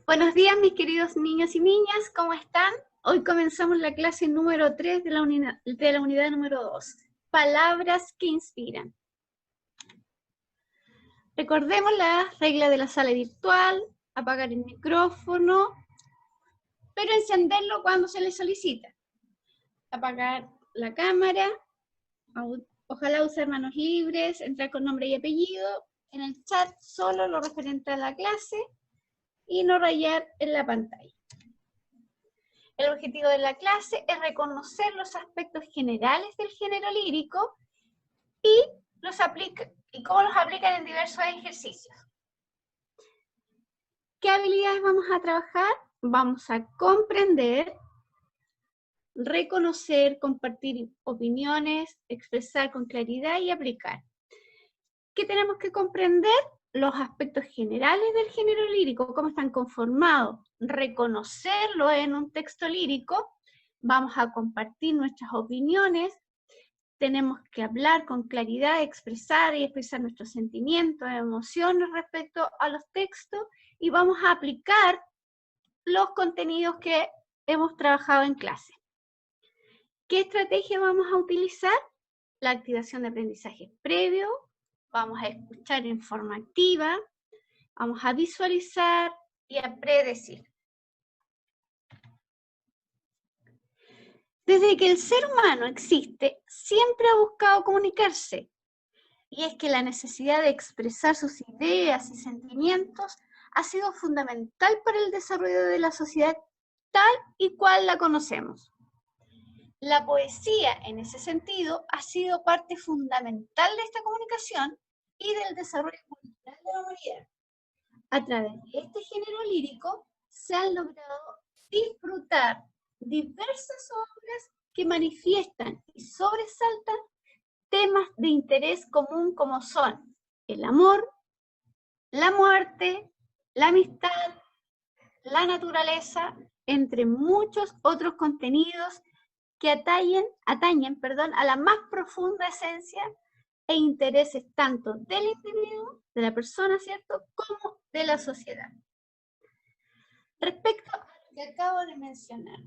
Buenos días, mis queridos niños y niñas, ¿cómo están? Hoy comenzamos la clase número 3 de la unidad número 2, Palabras que inspiran. Recordemos la regla de la sala virtual, apagar el micrófono, pero encenderlo cuando se les solicita. Apagar la cámara, ojalá usar manos libres, entrar con nombre y apellido, en el chat solo lo referente a la clase y no rayar en la pantalla. El objetivo de la clase es reconocer los aspectos generales del género lírico y cómo los aplican en diversos ejercicios. ¿Qué habilidades vamos a trabajar? Vamos a comprender, reconocer, compartir opiniones, expresar con claridad y aplicar. ¿Qué tenemos que comprender? Los aspectos generales del género lírico, cómo están conformados, reconocerlo en un texto lírico, vamos a compartir nuestras opiniones, tenemos que hablar con claridad, expresar nuestros sentimientos, emociones respecto a los textos y vamos a aplicar los contenidos que hemos trabajado en clase. ¿Qué estrategia vamos a utilizar? La activación de aprendizaje previo, vamos a escuchar en forma activa, vamos a visualizar y a predecir. Desde que el ser humano existe, siempre ha buscado comunicarse. Y es que la necesidad de expresar sus ideas y sentimientos ha sido fundamental para el desarrollo de la sociedad tal y cual la conocemos. La poesía, en ese sentido, ha sido parte fundamental de esta comunicación y del desarrollo cultural de la humanidad. A través de este género lírico se han logrado disfrutar diversas obras que manifiestan y sobresaltan temas de interés común como son el amor, la muerte, la amistad, la naturaleza, entre muchos otros contenidos que atañen a la más profunda esencia e intereses tanto del individuo, de la persona, ¿cierto?, como de la sociedad. Respecto a lo que acabo de mencionar,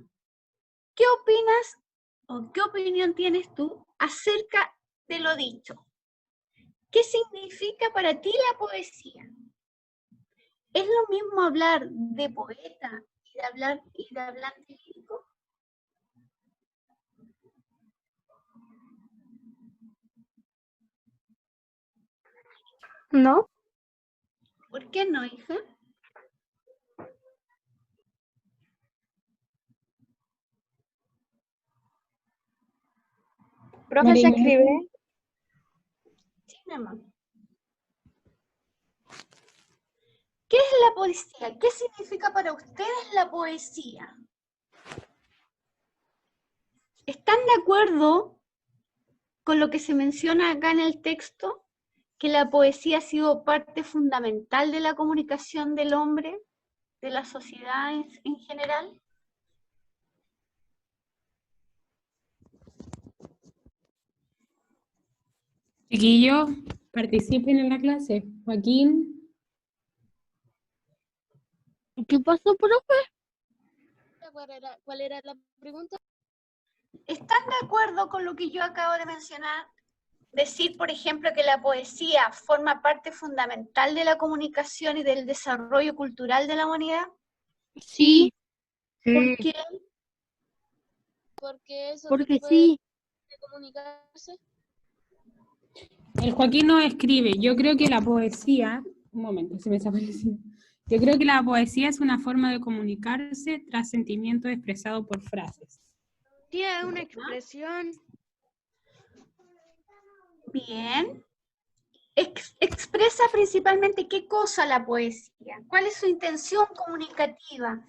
¿qué opinas o qué opinión tienes tú acerca de lo dicho? ¿Qué significa para ti la poesía? ¿Es lo mismo hablar de poeta y de hablante lírico? No. ¿Por qué no, hija? Profe, ¿se escribe? Sí, mi amor. ¿Qué es la poesía? ¿Qué significa para ustedes la poesía? ¿Están de acuerdo con lo que se menciona acá en el texto? Que la poesía ha sido parte fundamental de la comunicación del hombre, de la sociedad en general. Chiquillos, participen en la clase. Joaquín. ¿Qué pasó, profe? ¿Cuál era la pregunta? ¿Están de acuerdo con lo que yo acabo de mencionar? Decir, por ejemplo, que la poesía forma parte fundamental de la comunicación y del desarrollo cultural de la humanidad. Sí. ¿Por qué? Porque eso Porque sí. de comunicarse. El Joaquín nos escribe, yo creo que la poesía, un momento, se me desapareció. Yo creo que la poesía es una forma de comunicarse tras sentimientos expresados por frases. Sí, es una expresión. Bien. Expresa principalmente qué cosa la poesía. ¿Cuál es su intención comunicativa?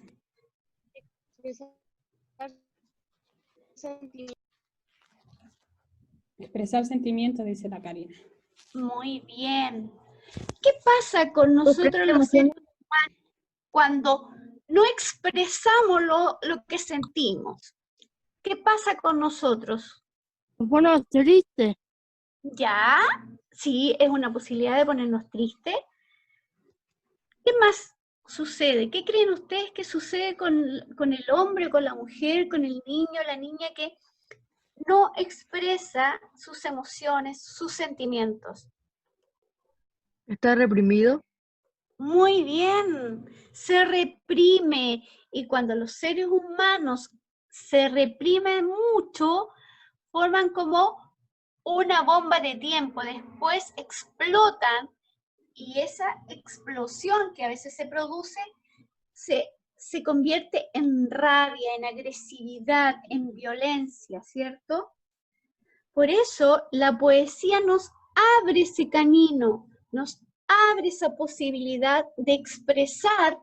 Expresar sentimientos, dice la Karina. Muy bien. ¿Qué pasa con nosotros los seres humanos cuando no expresamos lo que sentimos? ¿Qué pasa con nosotros? Bueno, triste. ¿Ya? Sí, es una posibilidad de ponernos tristes. ¿Qué más sucede? ¿Qué creen ustedes que sucede con el hombre, con la mujer, con el niño, la niña que no expresa sus emociones, sus sentimientos? ¿Está reprimido? Muy bien, se reprime, y cuando los seres humanos se reprimen mucho, forman como una bomba de tiempo, después explotan y esa explosión que a veces se produce se convierte en rabia, en agresividad, en violencia, ¿cierto? Por eso la poesía nos abre ese camino, nos abre esa posibilidad de expresar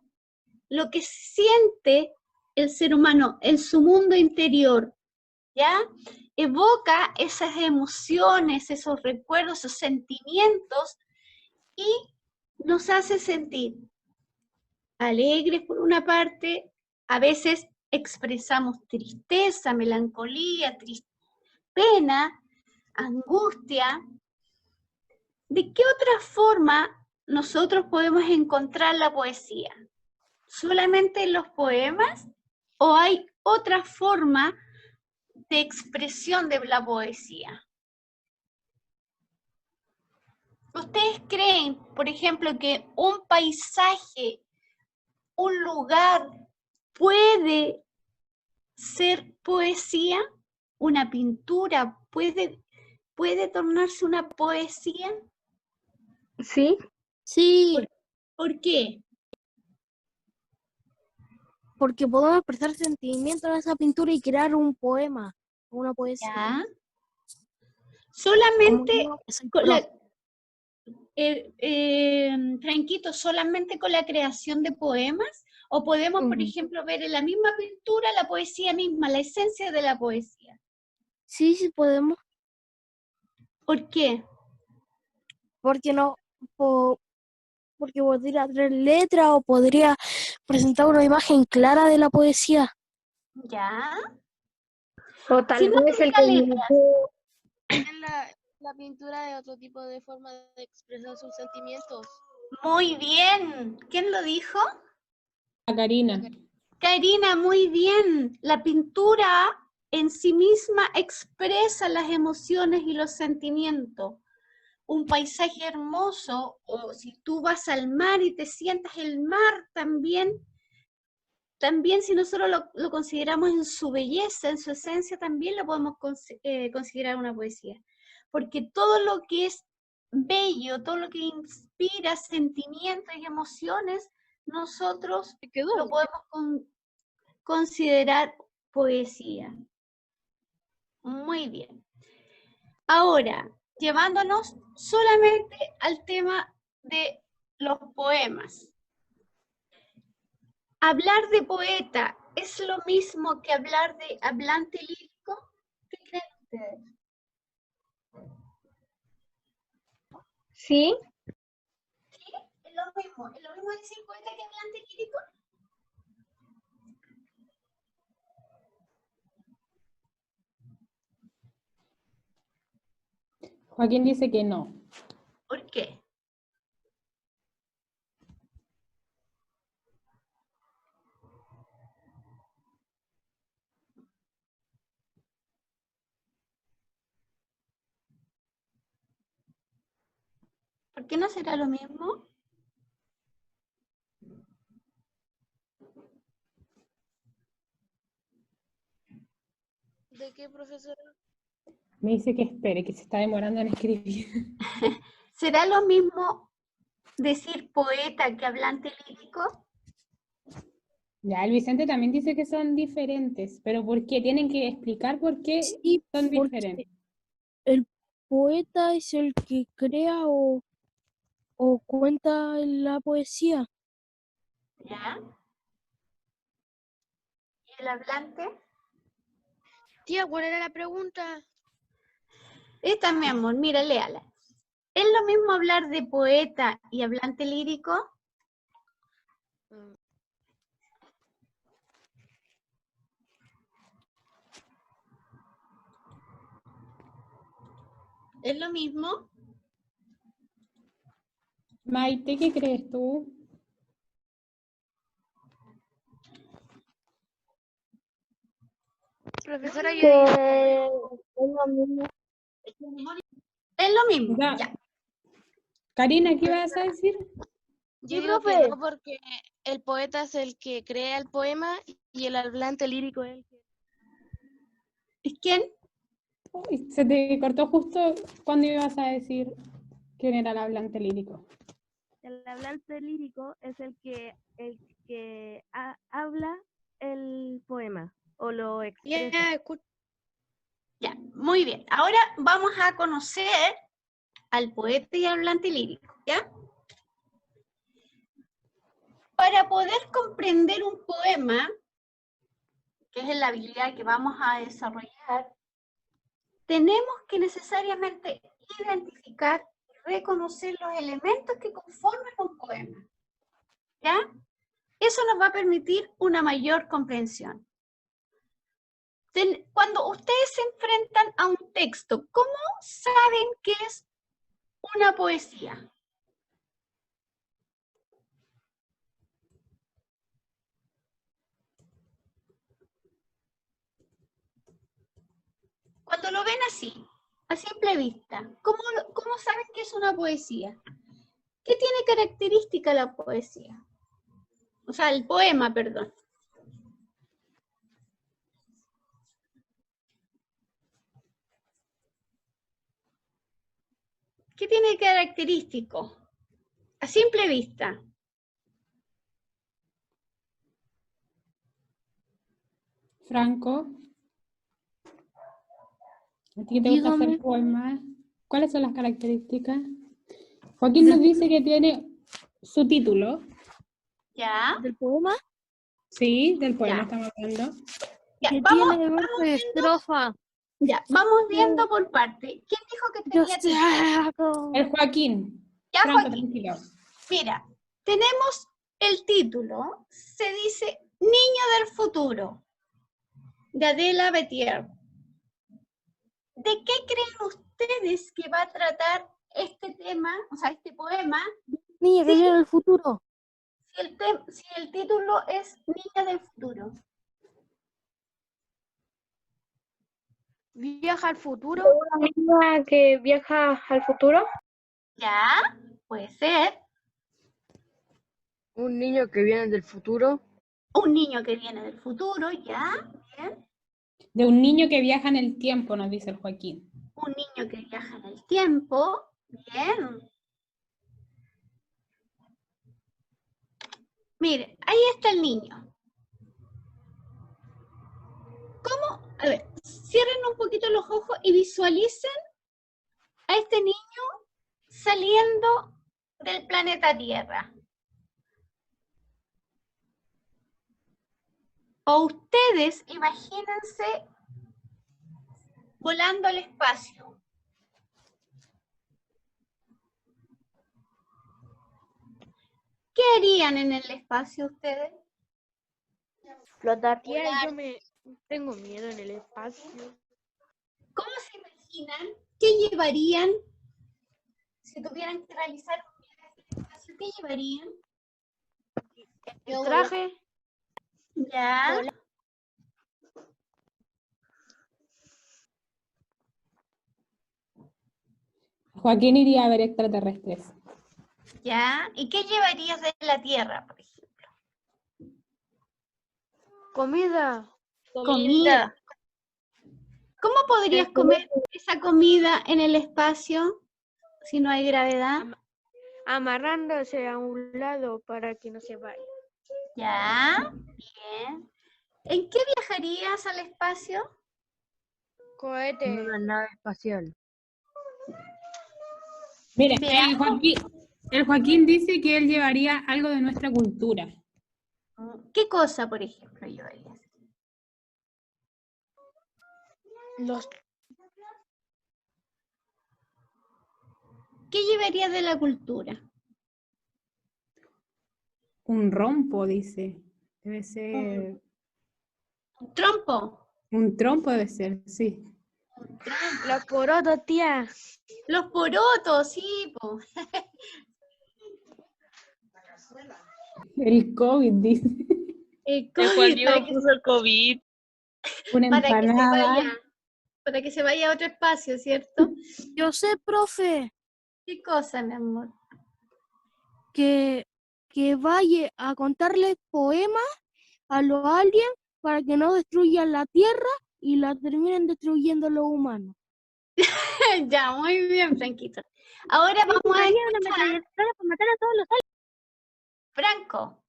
lo que siente el ser humano en su mundo interior, ¿ya? Evoca esas emociones, esos recuerdos, esos sentimientos y nos hace sentir alegres por una parte, a veces expresamos tristeza, melancolía, pena, angustia. ¿De qué otra forma nosotros podemos encontrar la poesía? ¿Solamente en los poemas o hay otra forma de expresión de la poesía? ¿Ustedes creen, por ejemplo, que un paisaje, un lugar puede ser poesía? ¿Una pintura puede tornarse una poesía? Sí. Sí, ¿Por qué? porque podemos expresar sentimientos en esa pintura y crear un poema, una poesía. ¿Ya? Como Solamente yo, que soy con pro. Franquito, solamente con la creación de poemas, o podemos, por ejemplo, ver en la misma pintura la poesía misma, la esencia de la poesía. Sí, sí podemos, ¿Por qué? porque no, porque podría traer letra o podría presentar una imagen clara de la poesía. ¿Ya? O Si tal no vez el tuviera letras, cognitivo. En la pintura es otro tipo de forma de expresar sus sentimientos. muy bien. ¿Quién lo dijo? La Karina. Karina, muy bien. La pintura en sí misma expresa las emociones y los sentimientos. Un paisaje hermoso, o si tú vas al mar y te sientas el mar también si nosotros lo consideramos en su belleza, en su esencia, también lo podemos considerar una poesía. Porque todo lo que es bello, todo lo que inspira sentimientos y emociones, nosotros ¿Se quedó? lo podemos considerar poesía. Muy bien. Ahora, llevándonos solamente al tema de los poemas. ¿Hablar de poeta es lo mismo que hablar de hablante lírico? ¿Qué creen ustedes? Sí. ¿Es lo mismo decir poeta que hablante lírico? Joaquín dice que no. ¿Por qué? ¿Por qué no será lo mismo? ¿De qué, profesora? Me dice que espere, que se está demorando en escribir. ¿Será lo mismo decir poeta que hablante lírico? Ya, el Vicente también dice que son diferentes, pero ¿por qué? Tienen que explicar por qué Sí, son porque diferentes. el poeta es el que crea o cuenta la poesía. ¿Ya? ¿Y el hablante? Tía, ¿cuál era la pregunta? Esta, mi amor, mira, léala. ¿Es lo mismo hablar de poeta y hablante lírico? Mm, ¿Es lo mismo? Maite, ¿qué crees tú? Profesora, yo Que digo es lo mismo. Es lo mismo, Ya. ya. Karina, ¿qué vas a decir? Yo Sí, digo que profe. no, porque el poeta es el que crea el poema y el hablante lírico es el que... ¿Es quién? Uy, se te cortó justo cuando ibas a decir quién era el hablante lírico. El hablante lírico es el que habla el poema o lo expresa. Ya, muy bien. Ahora vamos a conocer al poeta y hablante lírico, ¿ya? Para poder comprender un poema, que es la habilidad que vamos a desarrollar, tenemos que necesariamente identificar y reconocer los elementos que conforman un poema, ¿ya? Eso nos va a permitir una mayor comprensión. Cuando ustedes se enfrentan a un texto, ¿cómo saben qué es una poesía? Cuando lo ven así, a simple vista, ¿cómo saben que es una poesía? ¿Qué tiene característica la poesía? O sea, el poema, perdón. ¿Qué tiene característico? A simple vista. Franco, ¿a ti te gusta hacer Dígame. poemas? ¿Cuáles son las características? Joaquín nos dice que tiene su título, ¿Ya? ¿Del poema? sí, del poema Ya. estamos hablando. Ya, Que vamos, tiene verso y estrofa. vamos viendo por parte. ¿Quién dijo que Yo tenía título? saco. El Joaquín. Ya, Franco, Joaquín. tranquilo. Mira, tenemos el título, se dice Niño del Futuro, de Adela Betier. ¿De qué creen ustedes que va a tratar este tema, o sea, este poema, Niña que viene el futuro. si el título es Niña del Futuro? Viaja al futuro. ¿Una niña que viaja al futuro? Ya, puede ser. Un niño que viene del futuro. Un niño que viene del futuro, ya, bien. De un niño que viaja en el tiempo, nos dice el Joaquín. Un niño que viaja en el tiempo, bien. Miren, ahí está el niño. ¿Cómo? A ver, cierren un poquito los ojos y visualicen a este niño saliendo del planeta Tierra. O ustedes, imagínense volando al espacio. ¿Qué harían en el espacio ustedes? Flotar. Tía, yo me tengo miedo en el espacio. ¿Cómo se imaginan? ¿Qué llevarían si tuvieran que realizar un viaje al espacio? ¿Qué llevarían? El traje. Ya. Joaquín iría a ver extraterrestres. Ya. ¿Y qué llevarías de la Tierra, por ejemplo? Comida. Comida. ¿Cómo podrías comer esa comida en el espacio si no hay gravedad? Amarrándose a un lado para que no se vaya. Ya. Bien. ¿En qué viajarías al espacio? Cohete. En una nave espacial. Mire, Veamos. el Joaquín dice que él llevaría algo de nuestra cultura. ¿Qué cosa, por ejemplo, llevarías? ¿Qué llevarías de la cultura? Un rompo, dice. Debe ser. ¿Un trompo? Un trompo debe ser, sí. Los porotos, tía. Los porotos, sí, po. El COVID, dice. El El Juan COVID, Diego puso el COVID. Una para que se empanada. vaya, para que se vaya a otro espacio, ¿cierto? Yo sé, profe, ¿Qué cosa, mi amor? que vaya a contarle poemas a los aliens para que no destruyan la Tierra y la terminen destruyendo los humanos. Ya, muy bien, Franquito. Ahora vamos a escuchar, para matar a todos los Franco.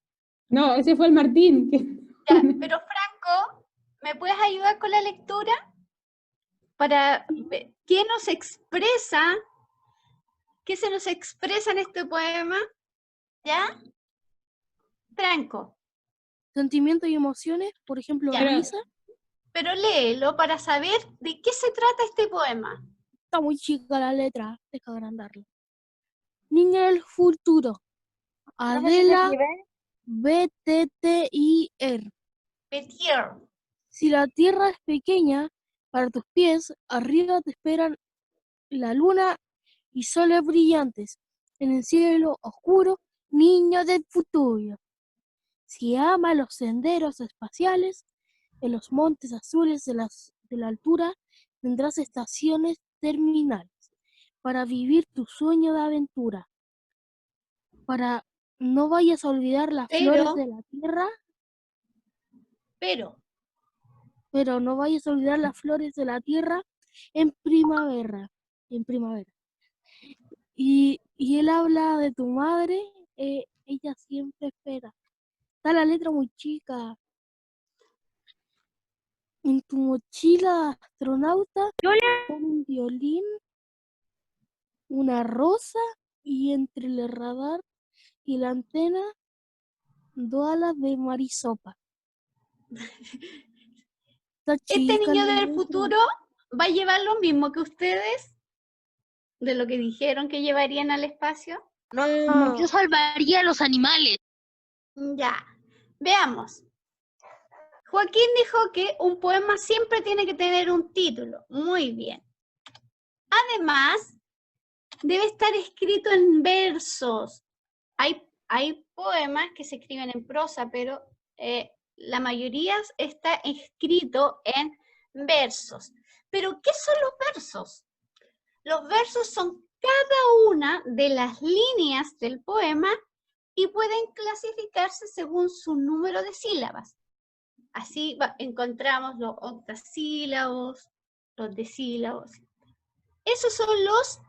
No, ese fue el Martín. Ya, pero Franco, ¿me puedes ayudar con la lectura? Para ver qué nos expresa, qué se nos expresa en este poema. ¿Ya? Franco, Sentimientos y emociones, por ejemplo, Ya. risa. pero léelo para saber de qué se trata este poema. Está muy chica la letra, deja agrandarla. Niña del futuro, Adela BTTIR. Petier. Si la Tierra es pequeña para tus pies, arriba te esperan la luna y soles brillantes. En el cielo oscuro, niño del futuro. Si ama los senderos espaciales, en los montes azules de la altura, tendrás estaciones terminales para vivir tu sueño de aventura. Para no vayas a olvidar las flores de la tierra, pero no vayas a olvidar las flores de la tierra en primavera. Y él habla de tu madre, ella siempre espera. Está la letra muy chica. En tu mochila de astronauta, con un violín, una rosa, y entre el radar y la antena, 2 alas de marisopa. Está Este chica niño la del letra. futuro va a llevar lo mismo que ustedes, de lo que dijeron que llevarían al espacio. No, yo salvaría a los animales. Ya, veamos. Joaquín dijo que un poema siempre tiene que tener un título. Muy bien. Además, debe estar escrito en versos. Hay poemas que se escriben en prosa, pero la mayoría está escrito en versos. ¿Pero qué son los versos? Los versos son cada una de las líneas del poema y pueden clasificarse según su número de sílabas. Así encontramos los octasílabos, los decílabos. Esos son los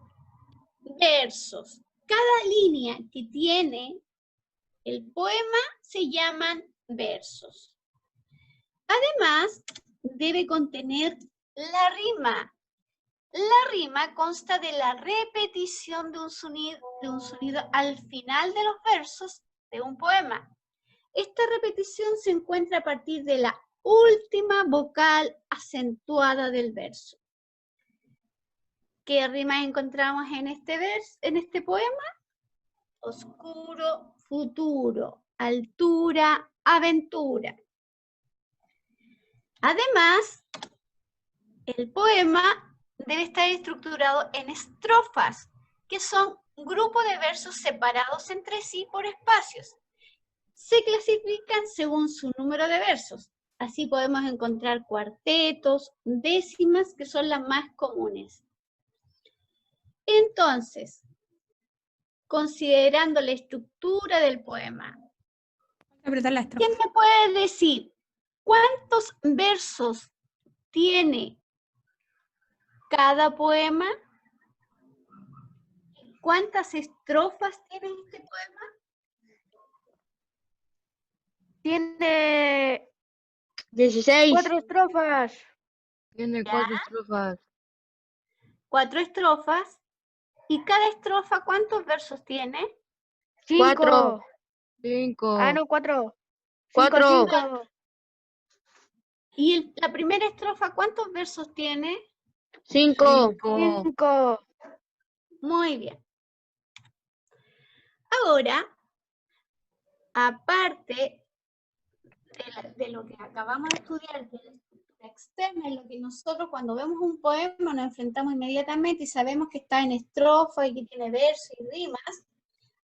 versos. Cada línea que tiene el poema se llaman versos. Además, debe contener la rima. La rima consta de la repetición de un sonido al final de los versos de un poema. Esta repetición se encuentra a partir de la última vocal acentuada del verso. ¿Qué rimas encontramos en este poema? Oscuro, futuro, altura, aventura. Además, el poema debe estar estructurado en estrofas, que son grupos de versos separados entre sí por espacios. Se clasifican según su número de versos. Así podemos encontrar cuartetos, décimas, que son las más comunes. Entonces, considerando la estructura del poema, Apretar la estrofa. ¿quién me puede decir cuántos versos tiene cada poema? ¿Cuántas estrofas tiene este poema? Tiene 16. 4 estrofas. Tiene 4 estrofas. 4 estrofas. ¿Y cada estrofa cuántos versos tiene? 4. 5. Ah, no, 4. 4. 5. ¿Y la primera estrofa cuántos versos tiene? 5. 5. Muy bien. Ahora, aparte de lo que acabamos de estudiar, de la estructura externa, en lo que nosotros cuando vemos un poema nos enfrentamos inmediatamente y sabemos que está en estrofa y que tiene versos y rimas,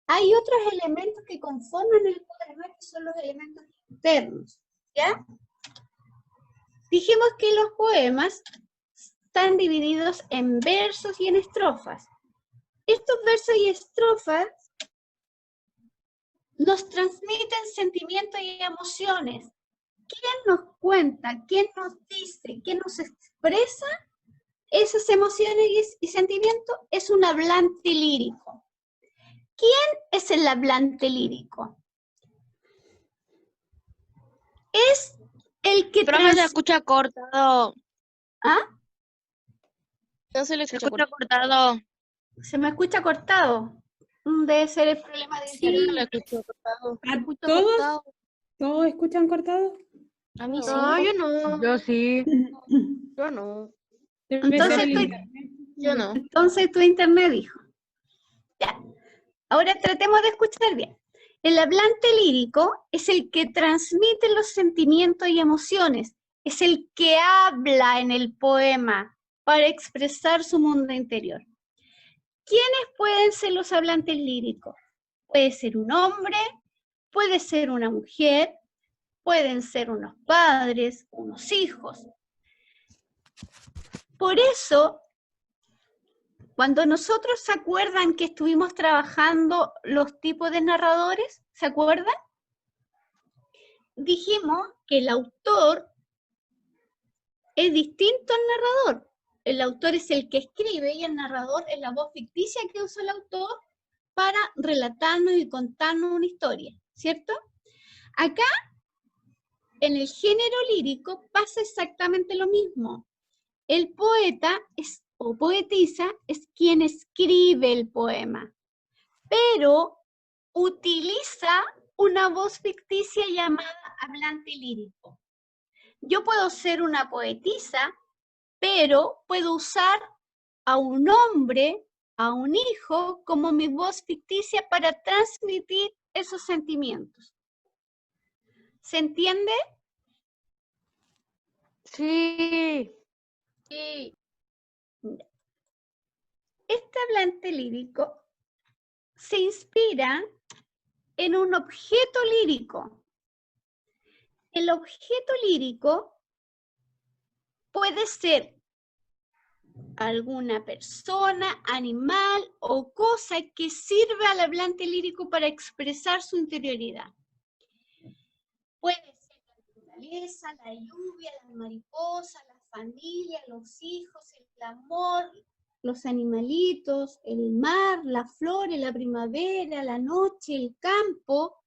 hay otros elementos que conforman el poema que son los elementos internos, ¿ya? dijimos que los poemas están divididos en versos y en estrofas. Estos versos y estrofas nos transmiten sentimientos y emociones. ¿Quién nos cuenta, quién nos dice, quién nos expresa esas emociones y sentimientos? Es un hablante lírico. ¿Quién es el hablante lírico? Es el que Profe, se escucha cortado. ¿Ah? No se le Se escucha. escucha cortado. ¿Se me escucha cortado? Debe ser el problema de Sí. internet. No le escucho cortado. ¿A todos escuchan cortado? A mí sí. No, yo no. Yo sí. Yo no. Debe Entonces ser el tú- internet. Yo no. Entonces tu internet dijo. Ya. Ahora tratemos de escuchar bien. El hablante lírico es el que transmite los sentimientos y emociones. Es el que habla en el poema para expresar su mundo interior. ¿Quiénes pueden ser los hablantes líricos? Puede ser un hombre, puede ser una mujer, pueden ser unos padres, unos hijos. Por eso, cuando nosotros se acuerdan que estuvimos trabajando los tipos de narradores, ¿se acuerdan? Dijimos que el autor es distinto al narrador. El autor es el que escribe y el narrador es la voz ficticia que usa el autor para relatarnos y contarnos una historia, ¿cierto? Acá, en el género lírico, pasa exactamente lo mismo. El poeta o poetisa es quien escribe el poema, pero utiliza una voz ficticia llamada hablante lírico. Yo puedo ser una poetisa, pero puedo usar a un hombre, a un hijo, como mi voz ficticia para transmitir esos sentimientos. ¿Se entiende? Sí. Sí. Este hablante lírico se inspira en un objeto lírico. El objeto lírico puede ser alguna persona, animal o cosa que sirve al hablante lírico para expresar su interioridad. Puede ser la naturaleza, la lluvia, las mariposas, la familia, los hijos, el amor, los animalitos, el mar, la flor, la primavera, la noche, el campo.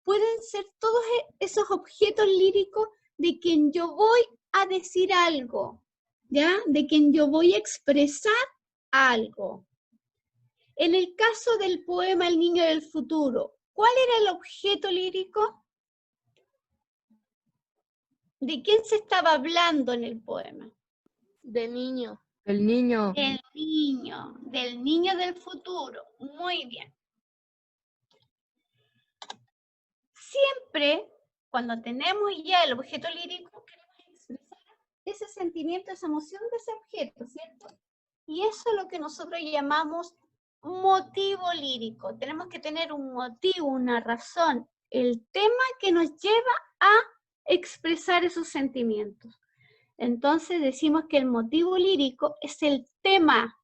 Pueden ser todos esos objetos líricos de quien yo voy a decir algo, ¿ya? De quien yo voy a expresar algo. En el caso del poema El niño del futuro, ¿cuál era el objeto lírico? ¿De quién se estaba hablando en el poema? De niño. El niño. Del niño del futuro. Muy bien. Siempre, cuando tenemos ya el objeto lírico, queremos expresar ese sentimiento, esa emoción de ese objeto, ¿cierto? Y eso es lo que nosotros llamamos motivo lírico. Tenemos que tener un motivo, una razón, el tema que nos lleva a expresar esos sentimientos. Entonces decimos que el motivo lírico es el tema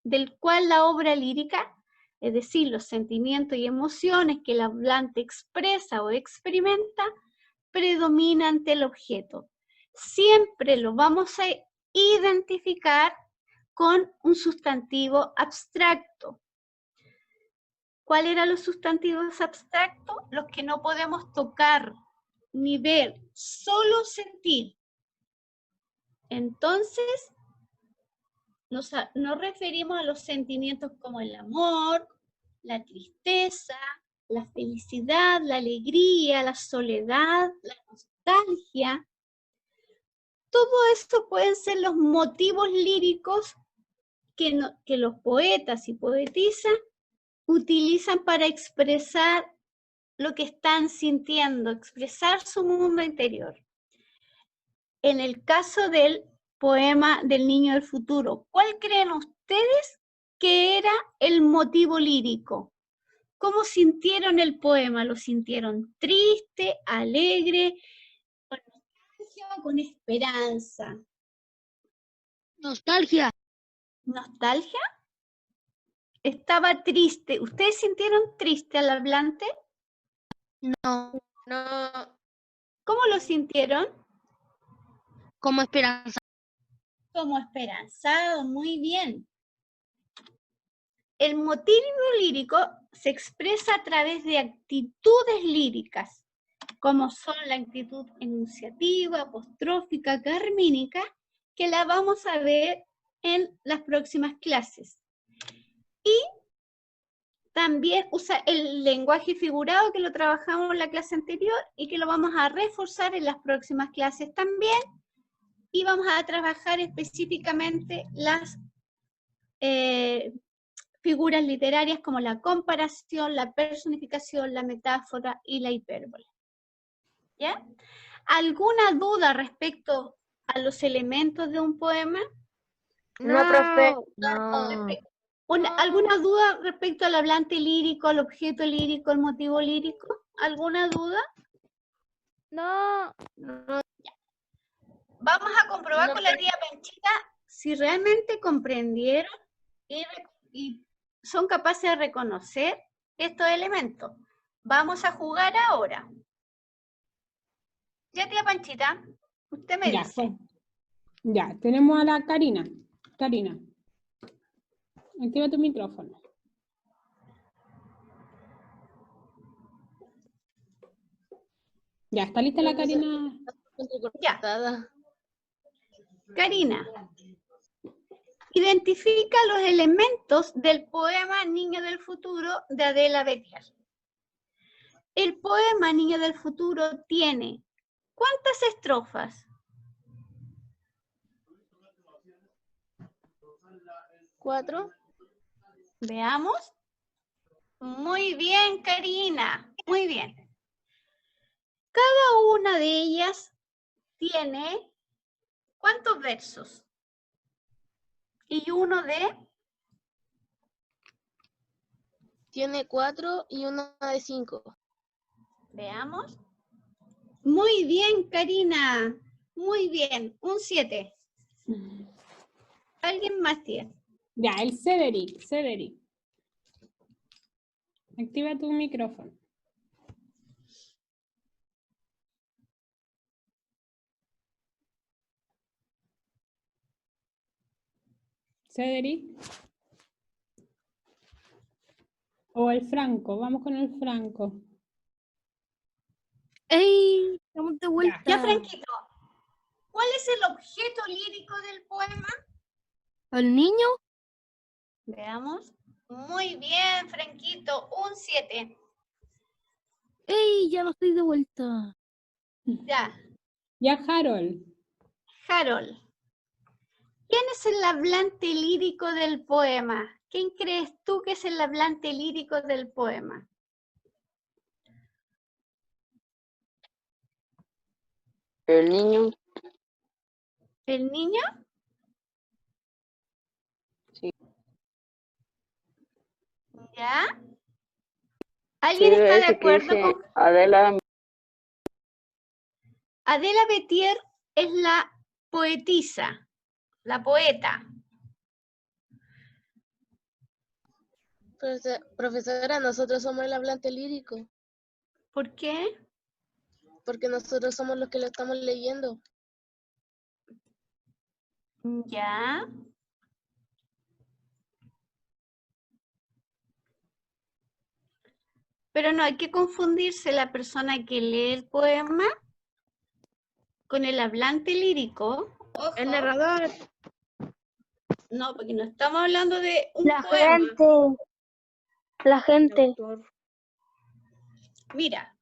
del cual la obra lírica, es decir, los sentimientos y emociones que el hablante expresa o experimenta, predomina ante el objeto. Siempre lo vamos a identificar con un sustantivo abstracto. ¿Cuáles eran los sustantivos abstractos? Los que no podemos tocar ni ver, solo sentir. Entonces, nos referimos a los sentimientos como el amor, la tristeza, la felicidad, la alegría, la soledad, la nostalgia. Todo esto pueden ser los motivos líricos que los poetas y poetisas utilizan para expresar lo que están sintiendo, expresar su mundo interior. En el caso del poema del niño del futuro, ¿cuál creen ustedes que era el motivo lírico? ¿Cómo sintieron el poema? ¿Lo sintieron triste, alegre, con nostalgia o con esperanza? Nostalgia. ¿Nostalgia? Estaba triste. ¿Ustedes sintieron triste al hablante? No. ¿Cómo lo sintieron? Como esperanza. Como esperanzado, muy bien. El motivo lírico se expresa a través de actitudes líricas, como son la actitud enunciativa, apostrófica, carmínica, que la vamos a ver en las próximas clases. Y también usa el lenguaje figurado, que lo trabajamos en la clase anterior y que lo vamos a reforzar en las próximas clases también. Y vamos a trabajar específicamente las figuras literarias como la comparación, la personificación, la metáfora y la hipérbole. ¿Ya? ¿Alguna duda respecto a los elementos de un poema? No, profe. ¿Alguna duda respecto al hablante lírico, al objeto lírico, al motivo lírico? ¿Alguna duda? No. Vamos a comprobar con la tía Panchita si realmente comprendieron y son capaces de reconocer estos elementos. Vamos a jugar ahora. Ya, tía Panchita, usted me Ya, dice. pues. Ya, tenemos a la Karina. Karina, activa tu micrófono. Ya, ¿está lista la Karina? Ya. Karina, identifica los elementos del poema Niño del Futuro de Adela Betier. El poema Niño del Futuro tiene ¿cuántas estrofas? 4. Veamos. Muy bien, Karina. Muy bien. Cada una de ellas tiene ¿cuántos versos? Y uno de... Tiene 4 y una de 5. Veamos. Muy bien, Karina. Muy bien. Un 7. ¿Alguien más tiene? Ya, el Cedric. Activa tu micrófono. Cedric. O el Franco, vamos con el Franco. ¡Ey! Estamos de vuelta. Ya, Franquito. ¿Cuál es el objeto lírico del poema? ¿Al niño? Veamos. Muy bien, Franquito. Un 7. ¡Ey! Ya no estoy de vuelta. Ya. Ya, Harold. Harold. ¿Quién es el hablante lírico del poema? ¿Quién crees tú que es el hablante lírico del poema? El niño. ¿El niño? Sí. ¿Ya? ¿Alguien está de acuerdo con...? Adela. Adela Betier es la poetisa, la poeta. Profesora, nosotros somos el hablante lírico, ¿Por qué? porque nosotros somos los que lo estamos leyendo. ¿Ya? Pero no hay que confundirse la persona que lee el poema con el hablante lírico. Ojo. El narrador. No, porque no estamos hablando de un La poema. gente. La gente. Mira,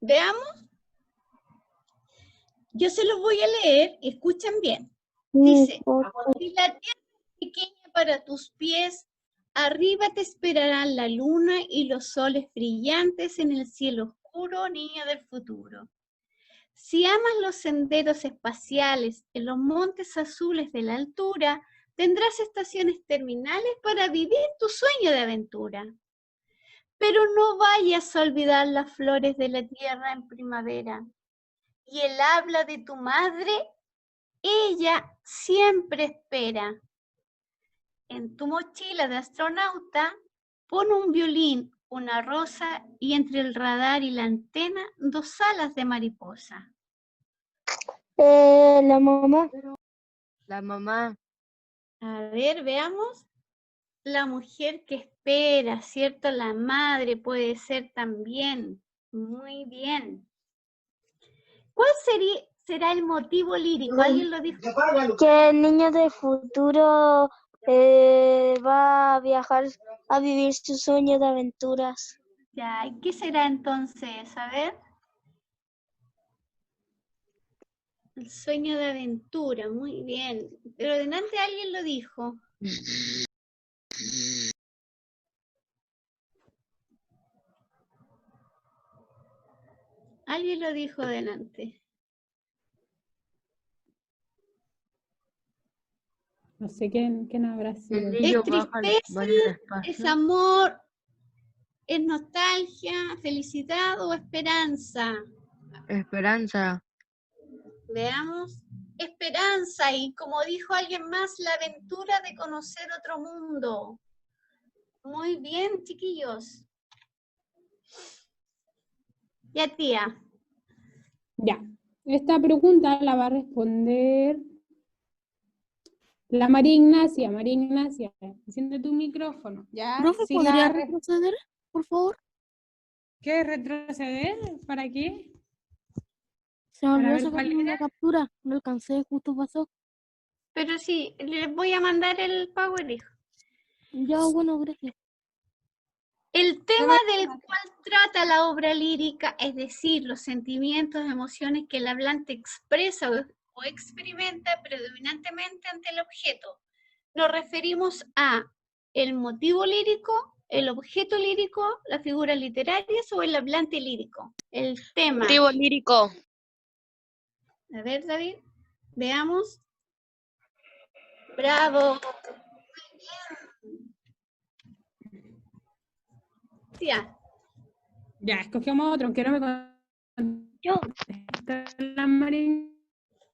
veamos. Yo se los voy a leer, escuchen bien. Dice, si la tierra es pequeña para tus pies, arriba te esperarán la luna y los soles brillantes en el cielo oscuro, niño del futuro. Si amas los senderos espaciales en los montes azules de la altura, tendrás estaciones terminales para vivir tu sueño de aventura. Pero no vayas a olvidar las flores de la tierra en primavera. y el habla de tu madre, ella siempre espera. En tu mochila de astronauta, pon un violín, una rosa y entre el radar y la antena, 2 alas de mariposa. La mamá. La mamá. A ver, veamos. La mujer que espera, ¿cierto? La madre puede ser también. Muy bien. ¿Cuál será el motivo lírico? ¿Alguien lo dijo? Que el niño del futuro va a viajar a vivir su sueño de aventuras. Ya, ¿y qué será entonces? A ver. El sueño de aventura, muy bien. Pero delante alguien lo dijo. Alguien lo dijo delante. No sé quién habrá sido. El Es niño baja al tristeza, baño es despacio. amor, es nostalgia, felicidad o esperanza. Esperanza. Veamos. Esperanza y como dijo alguien más, la aventura de conocer otro mundo. Muy bien, chiquillos. Ya, tía. Ya. Esta pregunta la va a responder la María Ignacia. María Ignacia, enciende tu micrófono. ¿Ya? Profe, Si ¿podría la retroceder, por favor? ¿Quieres retroceder? ¿Para qué? Se me Para olvidó ver sacarme cuál una era. captura. No alcancé, justo pasó. Pero sí, les voy a mandar el Power, hijo. Ya, bueno, gracias. El tema del cual trata la obra lírica, es decir, los sentimientos, emociones que el hablante expresa o experimenta predominantemente ante el objeto. Nos referimos a el motivo lírico, el objeto lírico, las figuras literarias o el hablante lírico. El tema. Motivo lírico. A ver, David, veamos. Bravo. Tía. Ya, escogemos otro, que no me Yo. contesta la María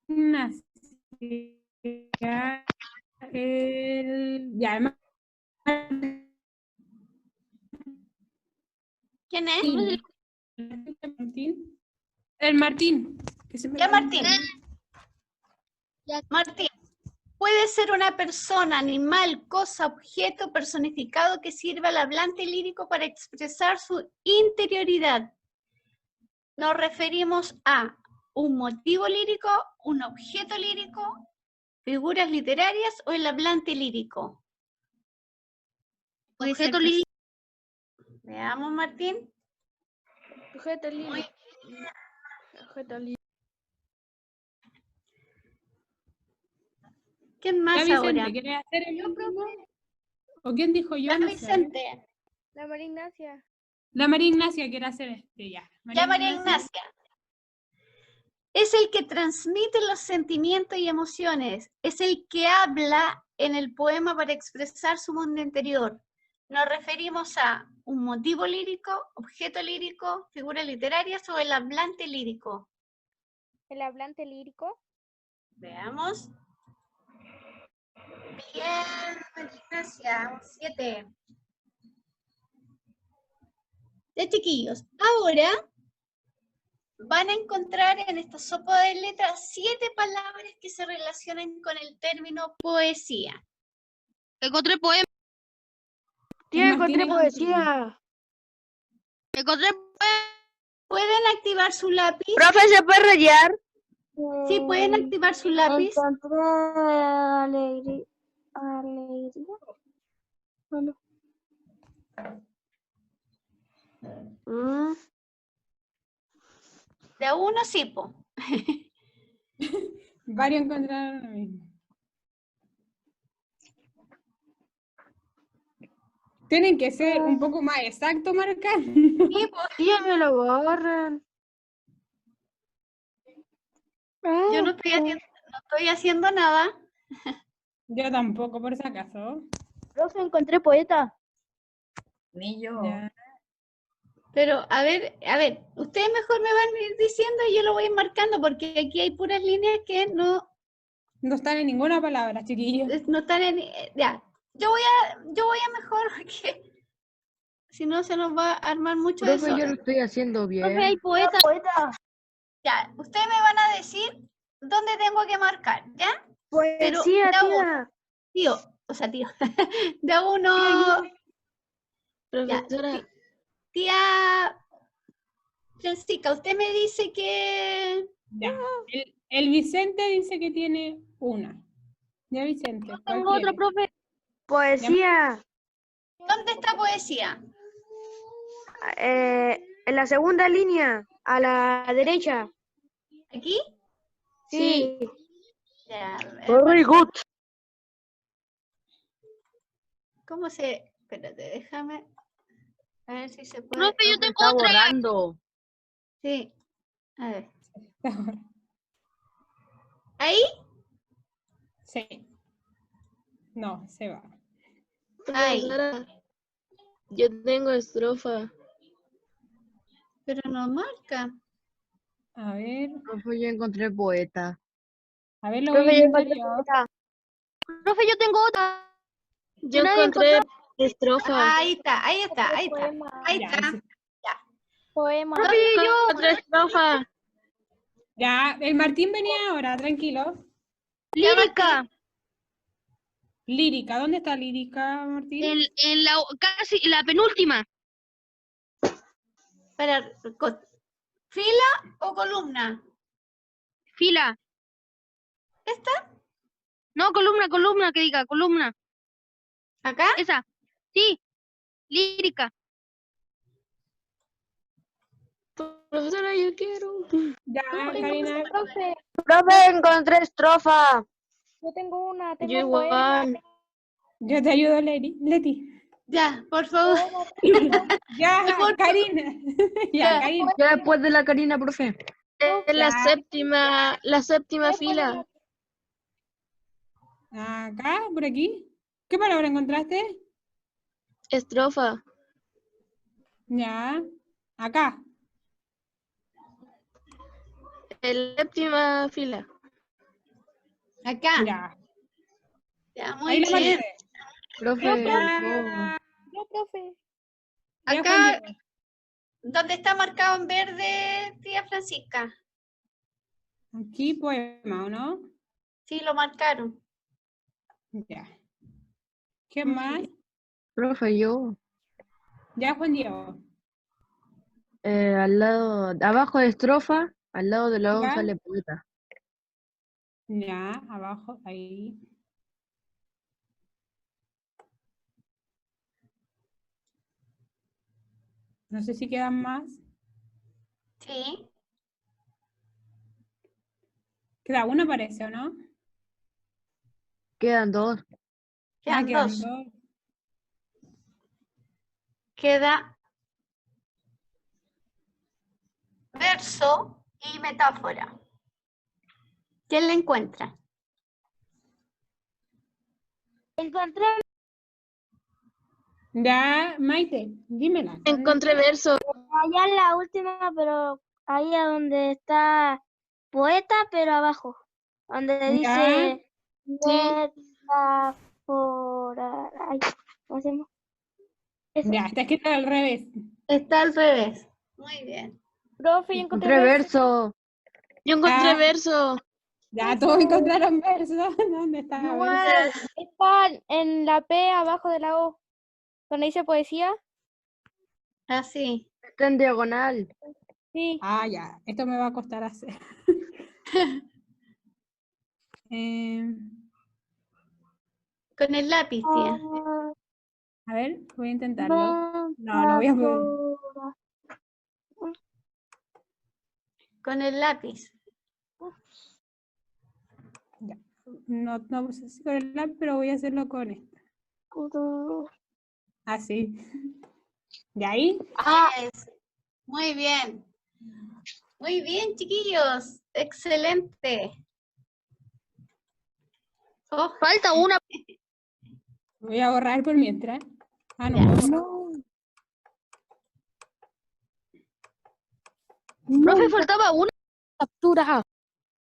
Ignacia. Ya, el ¿Quién es? Martín. El Martín. Que se me Ya, olvidó. Martín. Martín. Puede ser una persona, animal, cosa, objeto personificado que sirva al hablante lírico para expresar su interioridad. Nos referimos a un motivo lírico, un objeto lírico, figuras literarias o el hablante lírico. Puede ser Objeto lírico. Veamos, Martín. Objeto lírico. Objeto lírico. ¿Quién Ya, más Vicente, ahora? ¿quieres hacer el último? ¿O quién dijo yo? Ya, No sé. Vicente. La María Ignacia. La María Ignacia quiere hacer este, ya. Ya, María Ignacia. Es el que transmite los sentimientos y emociones. Es el que habla en el poema para expresar su mundo interior. Nos referimos a un motivo lírico, objeto lírico, figuras literarias o el hablante lírico. El hablante lírico. Veamos. Bien, María Ignacia, 7. Ya, chiquillos, ahora van a encontrar en esta sopa de letras 7 palabras que se relacionan con el término poesía. Encontré poema. Tía, Martín encontré poesía. Encontré ¿Pueden activar su lápiz? Profe, ¿se puede rayar? Sí, pueden activar su lápiz. Encontré alegría. ¿Alegría? Bueno. De a uno sí, po. Varios encontraron lo mismo. Tienen que ser un poco más exactos, marcando. Sí, po. Tía, me lo borran. Yo no estoy haciendo nada. Yo tampoco, por si acaso. Profe, encontré poeta. Ni yo. Ya. Pero, a ver, ustedes mejor me van a ir diciendo y yo lo voy a ir marcando porque aquí hay puras líneas que no, No están en ninguna palabra, chiquillos. no están en... Ya, yo voy a mejor porque si no se nos va a armar mucho Profe, yo lo desorden. estoy haciendo Profe, hay bien. poeta. Ya, ustedes me van a decir dónde tengo que marcar, ¿ya? Pero Poesía, de a tía. tío, de a uno, ya, Profesora, tía Francisca, usted me dice que... Ya. El Vicente dice que tiene una. Ya, Vicente, ¿cuál Tengo otra, quiere? profe. Poesía. ¿Dónde está poesía? En la segunda línea, a la derecha. ¿Aquí? sí. Ya, Very good. ¿cómo se...? Espérate, déjame... A ver si se puede... Profe, yo Profe, tengo está otra. borrando. Sí. A ver. ¿Ahí? Sí. No, se va. Ahí. Profesora, yo tengo estrofa. Pero no marca. A ver, Profe, yo encontré poeta. lo voy a Profe, yo intentar encontré yo. otra. Profe, yo tengo otra. Yo nadie encontré encontró. estrofa. Ahí está, ahí está, ahí está. Ahí Ya, está. sí. Poema. ¿Dónde- Encontré estrofa. Ya, el Martín venía ahora, tranquilo. Lírica. Lírica, ¿dónde está lírica, Martín? En la casi la penúltima. Espera, ¿fila o columna? Fila. ¿Esta? No, columna, que diga, columna. ¿Acá? Esa. Sí. Lírica. Profesora, yo quiero. Ya, Karina. Profe, encontré estrofa. Yo tengo una, Yo igual. Yo te ayudo, Leti. Ya, por favor. Ya, Por- Karina. Ya, Ya. Karina. Ya después de la Karina, profe. Es la séptima fila. Acá, por aquí. ¿Qué palabra encontraste? Estrofa. Ya. Acá. En la séptima fila. Acá. Ya. Ya, muy Ahí lo bien. marqué. Profe, Ya. No, profe. Ya, Acá, Juan Diego. ¿dónde está marcado en verde, tía Francisca? Aquí poema, ¿o no? Sí, lo marcaron. Ya. ¿Qué Muy más? bien. profe, yo. Ya, Juan Diego. Al lado, abajo de estrofa, al lado de la O Ya. sale poeta. Ya, abajo, ahí. No sé si quedan más. Sí. Queda uno, parece, ¿o no? Quedan dos. Quedan Quedan dos. dos. Queda verso y metáfora. ¿Quién la encuentra? Encontré Ya, Maite, dímela. Encontré verso. allá en la última, pero ahí a donde está poeta, pero abajo. Donde Ya. dice Sí. metáfora. Ay, ¿cómo se llama? Eso. Ya, está escrito al revés. Está al revés. Muy bien. Profe, yo Encontré verso. Yo encontré Ya. verso. Ya, todos encontraron versos. ¿Dónde está verso? Igual, está en la P abajo de la O. Donde dice poesía. Así. Está en diagonal. Sí. Ah, ya, esto me va a costar hacer. Con el lápiz, tía. A ver, voy a intentarlo. No, no voy a poder. Con el lápiz. Ya. No, no sé si con el lápiz, pero voy a hacerlo con esto. Así. ¿De ahí? Yes. Muy bien. Muy bien, chiquillos. Excelente. Oh, Falta una. Voy a borrar por mientras. Ah, no, Ya. no. Muy faltaba una. capturas A.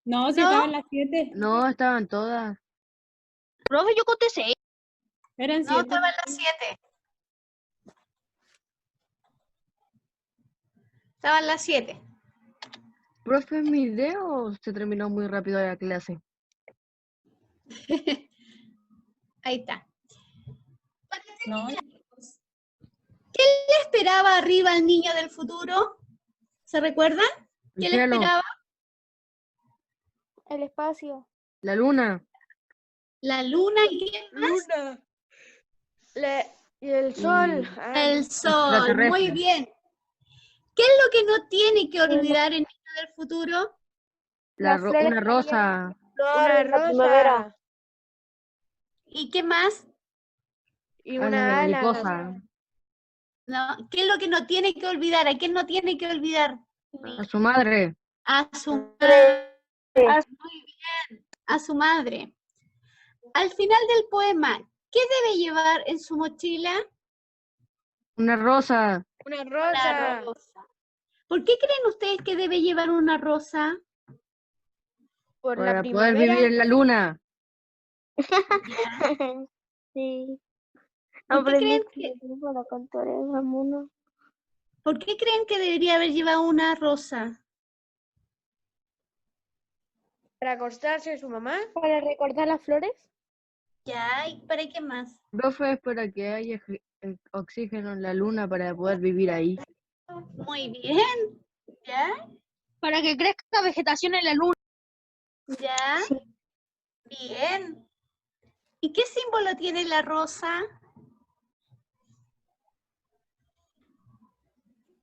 No, si No. estaban las 7. No, estaban todas. Profe, yo conté 6. Eran No, 7. estaban las 7. Estaban las 7. Profe, mi video se terminó muy rápido la clase. Ahí está. No, ¿Qué le esperaba arriba al niño del futuro? ¿Se recuerdan? El ¿Qué le cielo, esperaba? El espacio. la luna La luna y ¿quién más? Luna. Y el y sol. El sol. Muy extraterrestres. bien. ¿Qué es lo que no tiene que olvidar el niño del futuro? Una rosa, Una rosa. ¿Y qué más? Y a la una ala. mariposa, No, ¿qué es lo que no tiene que olvidar? ¿A quién no tiene que olvidar? a su madre, A su madre. Muy bien, a su madre. Al final del poema, ¿qué debe llevar en su mochila? una rosa, Una Una rosa. rosa. ¿Por qué creen ustedes que debe llevar una rosa? Por la para poder primavera. vivir en la luna. Sí, ¿Por qué aprendí creen que, con la cantora de Mamuno. ¿por qué creen que debería haber llevado una rosa? Para acostarse su mamá. Para recordar las flores. Ya, ¿y para qué más? Profe, es para que haya oxígeno en la luna para poder vivir ahí. Muy bien. ¿Ya? Para que crezca vegetación en la luna. ¿Ya? Bien. ¿Y qué símbolo tiene la rosa?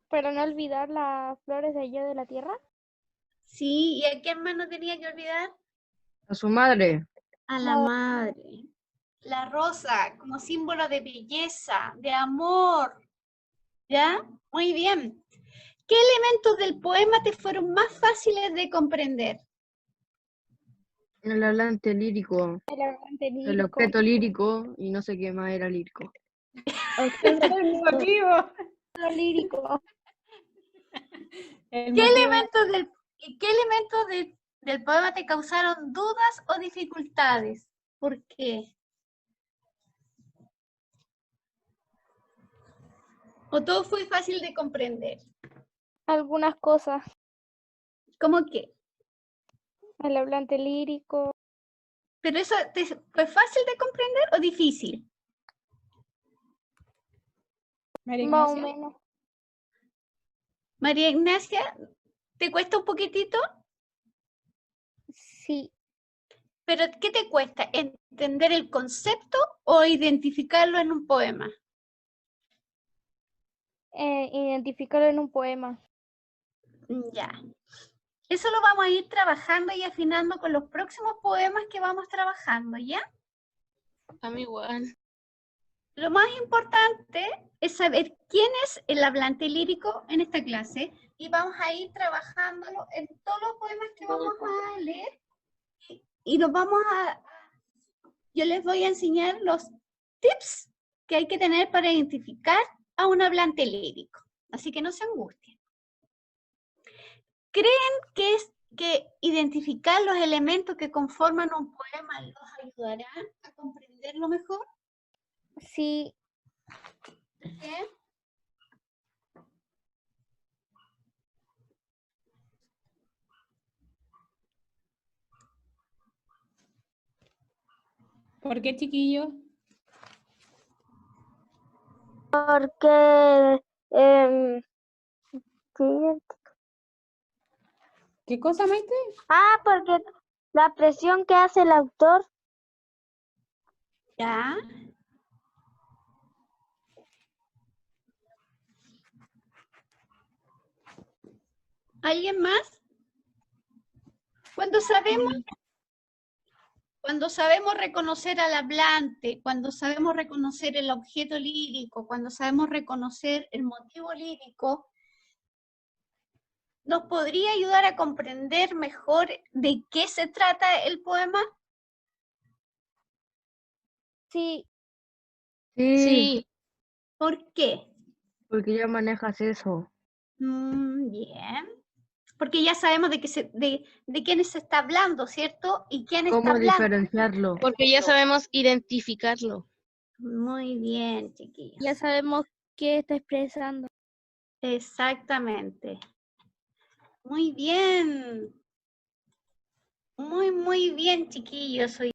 Para no olvidar las flores de allá de la tierra. Sí, ¿y a quién más no tenía que olvidar? A su madre, A la madre. La rosa como símbolo de belleza, de amor. ¿Ya? Muy bien. ¿Qué elementos del poema te fueron más fáciles de comprender? el hablante lírico, El hablante el lírico. objeto lírico y no sé qué más era lírico. el motivo. Lo lírico. El ¿Qué motivo. elementos del poema te causaron dudas o dificultades? ¿Por qué? ¿O todo fue fácil de comprender? Algunas cosas. ¿Cómo qué? El hablante lírico. ¿Pero eso fue fácil de comprender o difícil? María Más o Ignacia. menos. María Ignacia, ¿te cuesta un poquitito? Sí. ¿Pero qué te cuesta? ¿Entender el concepto o identificarlo en un poema? Identificarlo en un poema. Ya. Eso lo vamos a ir trabajando y afinando con los próximos poemas que vamos trabajando, ¿ya? A mí igual. Lo más importante es saber quién es el hablante lírico en esta clase y vamos a ir trabajándolo en todos los poemas que vamos a leer y yo les voy a enseñar los tips que hay que tener para identificar a un hablante lírico. Así que no se angustien. ¿Creen que identificar los elementos que conforman un poema los ayudará a comprenderlo mejor? Sí. ¿Sí? ¿Por qué, chiquillo? Porque sí, ¿Qué cosa, Maite? porque la presión que hace el autor. ¿Ya? ¿Alguien más? Cuando sabemos reconocer al hablante, cuando sabemos reconocer el objeto lírico, cuando sabemos reconocer el motivo lírico, ¿nos podría ayudar a comprender mejor de qué se trata el poema? Sí. Sí, ¿Por qué? porque ya manejas eso. Bien. porque ya sabemos de quiénes se está hablando, ¿cierto? Y quién está ¿Cómo hablando. diferenciarlo? Porque ya sabemos identificarlo. Muy bien, chiquillos. Ya sabemos qué está expresando. Exactamente. Muy bien. Muy bien, chiquillos. Hoy